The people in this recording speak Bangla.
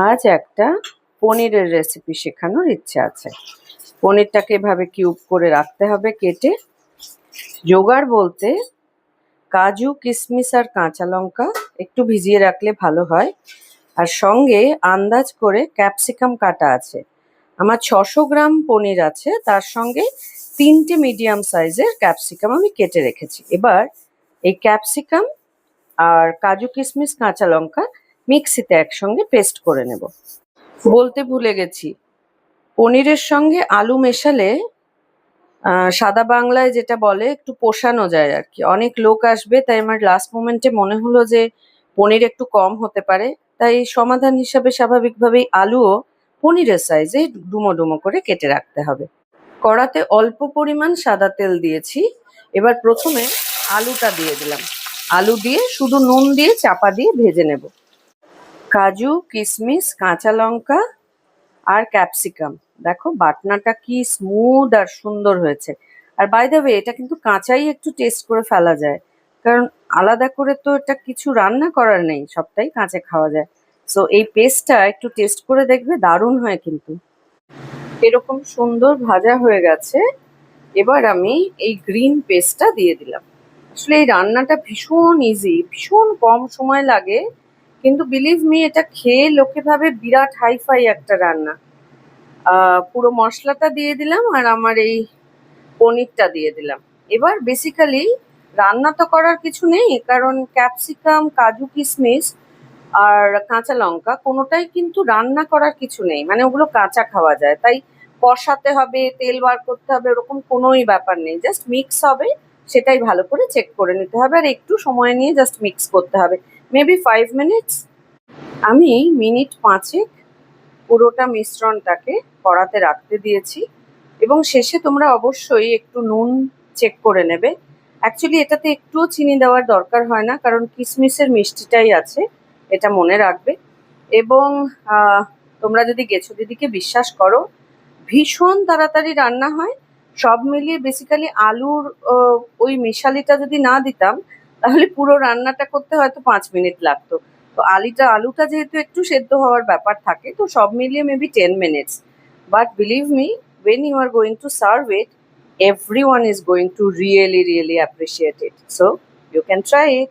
আজ একটা পনিরের রেসিপি শেখানোর ইচ্ছে আছে। পনিরটাকে এভাবে কিউব করে রাখতে হবে কেটে। জোগাড় বলতে কাজু, কিশমিশ আর কাঁচা লঙ্কা একটু ভিজিয়ে রাখলে ভালো হয়। আর সঙ্গে আন্দাজ করে ক্যাপসিকাম কাটা আছে। আমার 600 গ্রাম পনির আছে, তার সঙ্গে 3টে মিডিয়াম সাইজের ক্যাপসিকাম আমি কেটে রেখেছি। এবার এই ক্যাপসিকাম আর কাজু, কিশমিশ, কাঁচা লঙ্কা মিক্সিতে একসঙ্গে পেস্ট করে নেব। বলতে ভুলে গেছি, পনিরের সঙ্গে আলু মেশালে সাদা বাংলায় যেটা বলে একটু পোষানো যায় আর কি। অনেক লোক আসবে, তাই আমার লাস্ট মোমেন্টে মনে হলো যে পনির একটু কম হতে পারে, তাই সমাধান হিসাবে স্বাভাবিকভাবেই আলুও পনিরের সাইজে ডুমো ডুমো করে কেটে রাখতে হবে। কড়াতে অল্প পরিমাণ সাদা তেল দিয়েছি। এবার প্রথমে আলুটা দিয়ে দিলাম। আলু দিয়ে শুধু নুন দিয়ে চাপা দিয়ে ভেজে নেব। কাজু, কিশমিশ, কাঁচা লঙ্কা আর ক্যাপসিকাম, দেখো বাটনাটা কি স্মুথ আর সুন্দর হয়েছে। আর বাই দ্য ওয়ে, এটা কিন্তু কাঁচাই একটু টেস্ট করে ফেলা যায়, কারণ আলাদা করে তো এটা কিছু রান্না করার নেই, সবটাই কাঁচা খাওয়া যায়। সো এই পেস্টটা একটু টেস্ট করে দেখবে, দারুণ হয় কিন্তু। এরকম সুন্দর ভাজা হয়ে গেছে। এবার আমি এই গ্রিন পেস্টটা দিয়ে দিলাম। আসলে এই রান্নাটা ভীষণ ইজি, ভীষণ কম সময় লাগে, কিন্তু বিলিভ মি, এটা খেয়ে লোকে ভাবে বিরাট হাইফাই একটা রান্না। পুরো মশলাটা দিয়ে দিলাম আর আমার এই পনিরটা দিয়ে দিলাম। এবার বেসিক্যালি রান্না তো করার কিছু নেই, কারণ ক্যাপসিকাম, কাজু, কিশমিশ আর কাঁচা লঙ্কা কোনোটাই কিন্তু রান্না করার কিছু নেই, মানে ওগুলো কাঁচা খাওয়া যায়। তাই কষাতে হবে, তেল বার করতে হবে, ওরকম কোনোই ব্যাপার নেই। জাস্ট মিক্স হবে, সেটাই ভালো করে চেক করে নিতে হবে, আর একটু সময় নিয়ে জাস্ট মিক্স করতে হবে। Maybe 5 minutes. আমি মিনিট 5 পুরোটা মিশ্রণটাকে কড়াতে রাখতে দিয়েছি। এবং শেষে তোমরা অবশ্যই একটু নুন চেক করে নেবে। অ্যাকচুয়ালি এটাতে একটুও চিনি দেওয়ার দরকার হয় না, কারণ কিশমিশের মিষ্টিটাই আছে, এটা মনে রাখবে। এবং তোমরা যদি গেছো দিদিকে বিশ্বাস করো, ভীষণ তাড়াতাড়ি রান্না হয়। সব মিলিয়ে বেসিক্যালি আলুর ওই মিশালিটা যদি না দিতাম, তাহলে পুরো রান্নাটা করতে হয়তো 5 মিনিট লাগতো। তো আলুটা যেহেতু একটু সেদ্ধ হওয়ার ব্যাপার থাকে, তো সব মিলিয়ে maybe 10 minutes. But believe me, when you are going to serve it, everyone is going to really, really appreciate it. So you can try it.